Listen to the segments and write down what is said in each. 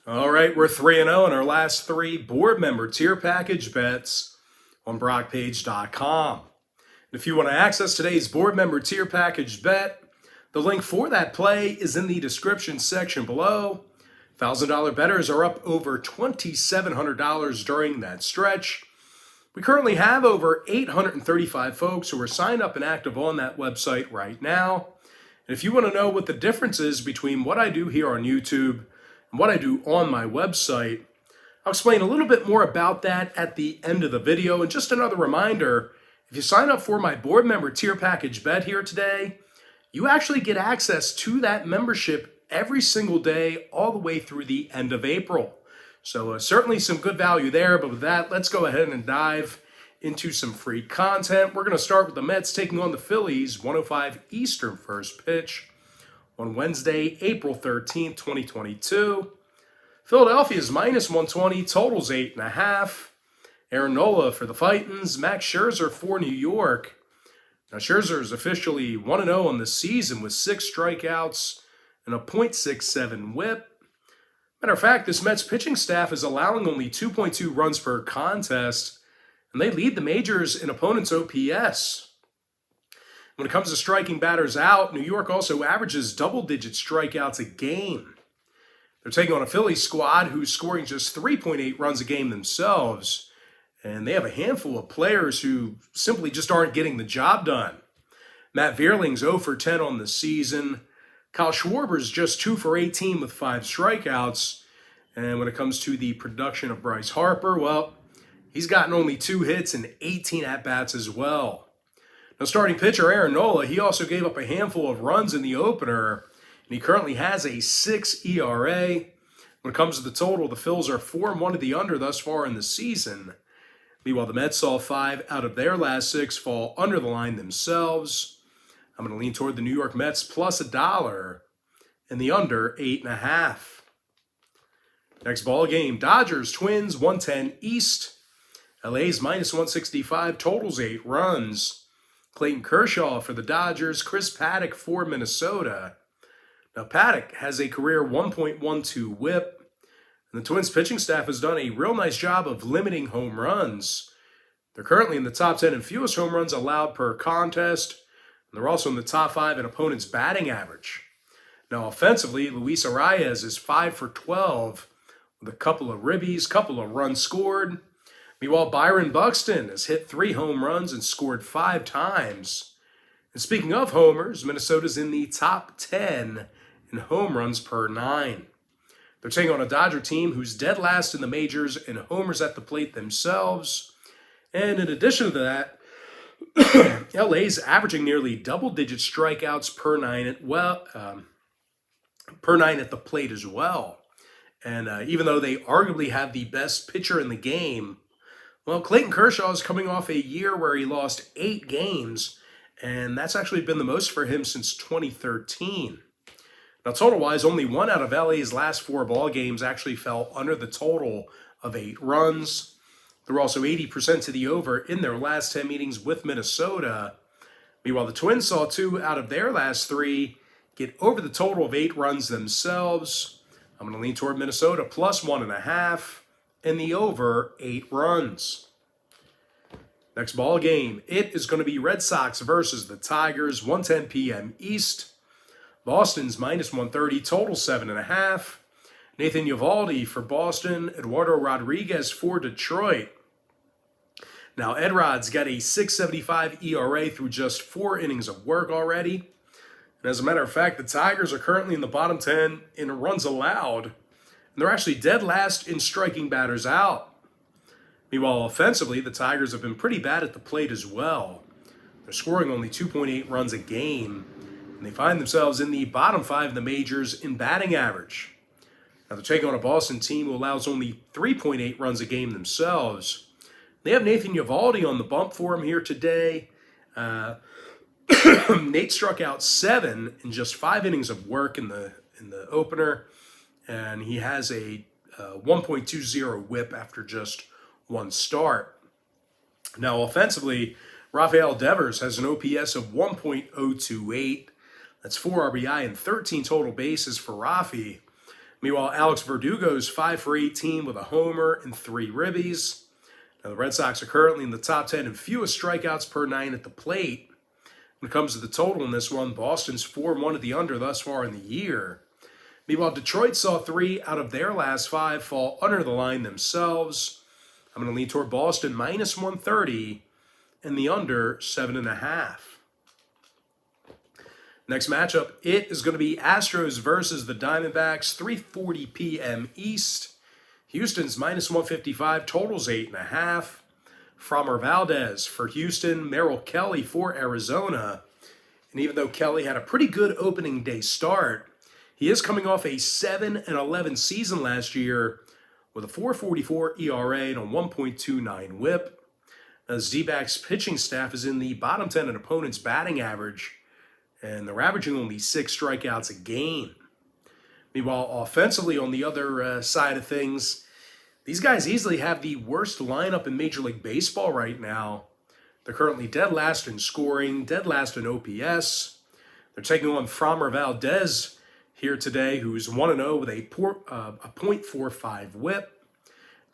All right, we're 3-0 in our last three board member tier package bets on Pt.2. If you want to access today's board member tier package bet, the link for that play is in the description section below. $1,000 bettors are up over $2,700 during that stretch. We currently have over 835 folks who are signed up and active on that website right now. And if you want to know what the difference is between what I do here on YouTube and what I do on my website, I'll explain a little bit more about that at the end of the video. And just another reminder, if you sign up for my board member tier package bet here today, you actually get access to that membership every single day all the way through the end of April. So certainly some good value there. But with that, let's go ahead and dive into some free content. We're going to start with the Mets taking on the Phillies, 1:05 Eastern first pitch on Wednesday, April 13th, 2022. Philadelphia's minus 120, totals 8.5. Aaron Nola for the Titans, Max Scherzer for New York. Now Scherzer is officially 1-0 on the season with 6 strikeouts and a .67 whip. Matter of fact, this Mets pitching staff is allowing only 2.2 runs per contest, and they lead the majors in opponents' OPS. When it comes to striking batters out, New York also averages double-digit strikeouts a game. They're taking on a Phillies squad who's scoring just 3.8 runs a game themselves, and they have a handful of players who simply just aren't getting the job done. Matt Vierling's 0 for 10 on the season. Kyle Schwarber's just 2 for 18 with 5 strikeouts. And when it comes to the production of Bryce Harper, well, he's gotten only 2 hits and 18 at-bats as well. Now, starting pitcher Aaron Nola, he also gave up a handful of runs in the opener, and he currently has a 6 ERA. When it comes to the total, the Phils are 4-1 to the under thus far in the season. Meanwhile, the Mets saw 5 out of their last 6 fall under the line themselves. I'm going to lean toward the New York Mets plus $1 and the under 8.5. Next ball game, Dodgers, Twins, 110 East. LA's minus 165, totals 8 runs. Clayton Kershaw for the Dodgers, Chris Paddock for Minnesota. Now, Paddock has a career 1.12 whip, and the Twins pitching staff has done a real nice job of limiting home runs. They're currently in the top 10 in fewest home runs allowed per contest, and they're also in the top 5 in opponents' batting average. Now, offensively, Luis Arias is 5 for 12 with a couple of ribbies, couple of runs scored. Meanwhile, Byron Buxton has hit 3 home runs and scored 5 times. And speaking of homers, Minnesota's in the top 10 in home runs per 9. They're taking on a Dodger team who's dead last in the majors in homers at the plate themselves. And in addition to that, LA's averaging nearly double-digit strikeouts per 9 at the plate as well. And even though they arguably have the best pitcher in the game, well, Clayton Kershaw is coming off a year where he lost 8 games, and that's actually been the most for him since 2013. Now, total-wise, only 1 out of LA's last 4 ball games actually fell under the total of 8 runs. They're also 80% to the over in their last 10 meetings with Minnesota. Meanwhile, the Twins saw 2 out of their last 3 get over the total of 8 runs themselves. I'm going to lean toward Minnesota plus 1.5 and the over 8 runs. Next ball game, it is going to be Red Sox versus the Tigers, 1:10 p.m. East. Boston's minus 130, total 7.5. Nathan Eovaldi for Boston, Eduardo Rodriguez for Detroit. Now, Ed-Rod's got a 6.75 ERA through just 4 innings of work already. And as a matter of fact, the Tigers are currently in the bottom 10 in runs allowed, and they're actually dead last in striking batters out. Meanwhile, offensively, the Tigers have been pretty bad at the plate as well. They're scoring only 2.8 runs a game, and they find themselves in the bottom 5 in the majors in batting average. Now, they're taking on a Boston team who allows only 3.8 runs a game themselves. They have Nathan Eovaldi on the bump for him here today. Nate struck out 7 in just 5 innings of work in the opener, and he has a 1.20 whip after just 1 start. Now, offensively, Rafael Devers has an OPS of 1.028. That's 4 RBI and 13 total bases for Rafi. Meanwhile, Alex Verdugo's 5 for 18 with a homer and 3 ribbies. Now, the Red Sox are currently in the top 10 in fewest strikeouts per 9 at the plate. When it comes to the total in this one, Boston's 4-1 at the under thus far in the year. Meanwhile, Detroit saw 3 out of their last 5 fall under the line themselves. I'm going to lean toward Boston minus 130 and the under 7.5. Next matchup, it is going to be Astros versus the Diamondbacks, 3:40 p.m. East. Houston's minus 155, totals 8.5. Framber Valdez for Houston, Merrill Kelly for Arizona. And even though Kelly had a pretty good opening day start, he is coming off a 7-11 season last year with a 4.44 ERA and a 1.29 WHIP. Now, the D-backs pitching staff is in the bottom 10 in opponents' batting average, and they're averaging only 6 strikeouts a game. Meanwhile, offensively, on the other side of things, these guys easily have the worst lineup in Major League Baseball right now. They're currently dead last in scoring, dead last in OPS. They're taking on Framber Valdez here today, who's 1-0 with a .45 WHIP.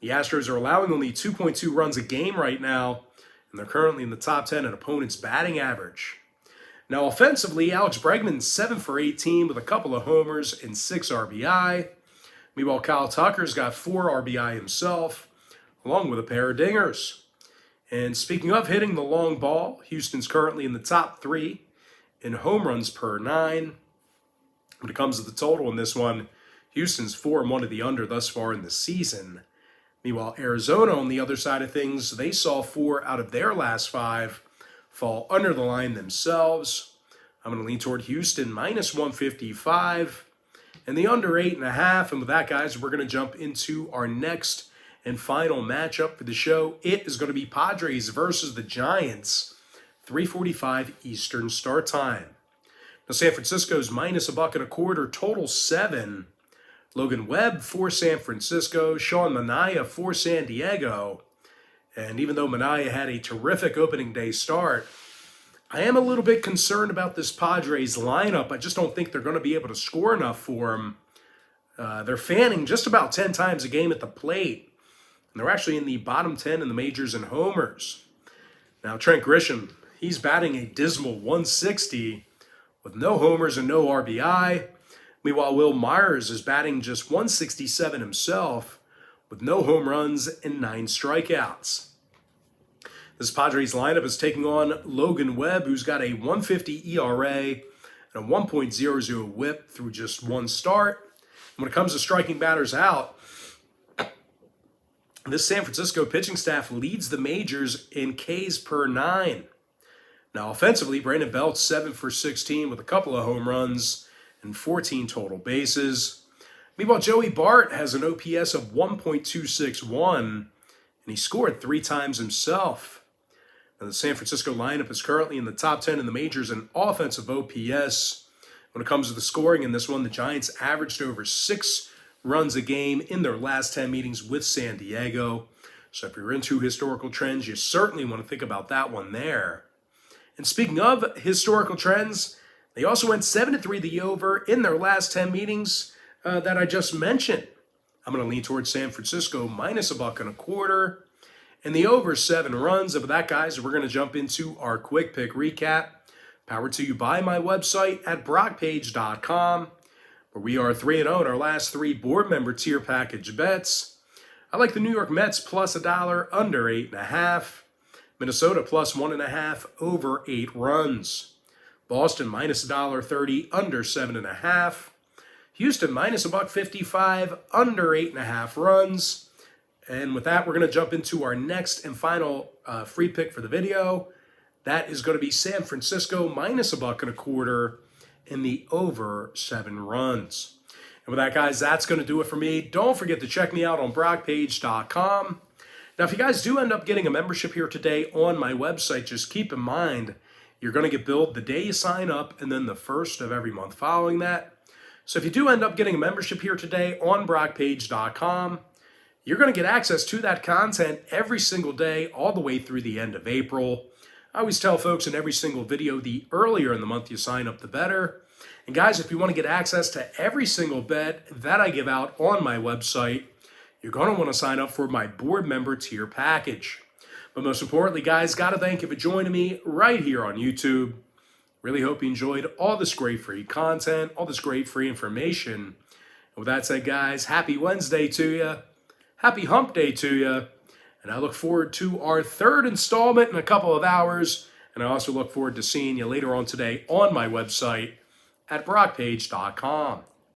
The Astros are allowing only 2.2 runs a game right now, and they're currently in the top 10 in opponents' batting average. Now, offensively, Alex Bregman's 7 for 18 with a couple of homers and 6 RBI. Meanwhile, Kyle Tucker's got 4 RBI himself, along with a pair of dingers. And speaking of hitting the long ball, Houston's currently in the top 3 in home runs per 9. When it comes to the total in this one, Houston's 4-1 at the under thus far in the season. Meanwhile, Arizona, on the other side of things, they saw 4 out of their last 5 fall under the line themselves. I'm going to lean toward Houston minus 155 and the under 8.5. And with that, guys, we're going to jump into our next and final matchup for the show. It is going to be Padres versus the Giants, 3:45 Eastern start time. Now, San Francisco's minus $1.25, total 7. Logan Webb for San Francisco, Sean Manaea for San Diego. And even though Manaea had a terrific opening day start, I am a little bit concerned about this Padres lineup. I just don't think they're going to be able to score enough for him. They're fanning just about 10 times a game at the plate. And they're actually in the bottom 10 in the majors in homers. Now, Trent Grisham, he's batting a dismal 160 with no homers and no RBI. Meanwhile, Will Myers is batting just 167 himself with no home runs and 9 strikeouts. This Padres lineup is taking on Logan Webb, who's got a 1.50 ERA and a 1.00 WHIP through just 1 start. And when it comes to striking batters out, this San Francisco pitching staff leads the majors in Ks per 9. Now, offensively, Brandon Belt's 7 for 16 with a couple of home runs and 14 total bases. Meanwhile, Joey Bart has an OPS of 1.261, and he scored 3 times himself. Now, the San Francisco lineup is currently in the top 10 in the majors in offensive OPS. When it comes to the scoring in this one, the Giants averaged over 6 runs a game in their last 10 meetings with San Diego. So if you're into historical trends, you certainly want to think about that one there. And speaking of historical trends, they also went 7-3 the over in their last 10 meetings that I just mentioned. I'm going to lean towards San Francisco minus $1.25 and the over 7 runs. And with that, guys, we're going to jump into our quick pick recap, powered to you by my website at Pt.2, where we are 3-0 in our last 3 board member tier package bets. I like the New York Mets plus $1 under 8.5. Minnesota plus 1.5 over 8 runs. Boston minus $1.30 under 7.5. Houston minus $1.55 under 8.5 runs. And with that, we're going to jump into our next and final free pick for the video. That is going to be San Francisco minus $1.25 in the over 7 runs. And with that, guys, that's going to do it for me. Don't forget to check me out on Pt.2. Now, if you guys do end up getting a membership here today on my website, just keep in mind you're going to get billed the day you sign up and then the first of every month following that. So if you do end up getting a membership here today on Pt.2, you're going to get access to that content every single day all the way through the end of April. I always tell folks in every single video, the earlier in the month you sign up, the better. And guys, if you want to get access to every single bet that I give out on my website, you're going to want to sign up for my board member tier package. But most importantly, guys, got to thank you for joining me right here on YouTube. Really hope you enjoyed all this great free content, all this great free information. And with that said, guys, happy Wednesday to you. Happy hump day to you. And I look forward to our third installment in a couple of hours. And I also look forward to seeing you later on today on my website at Probables.com.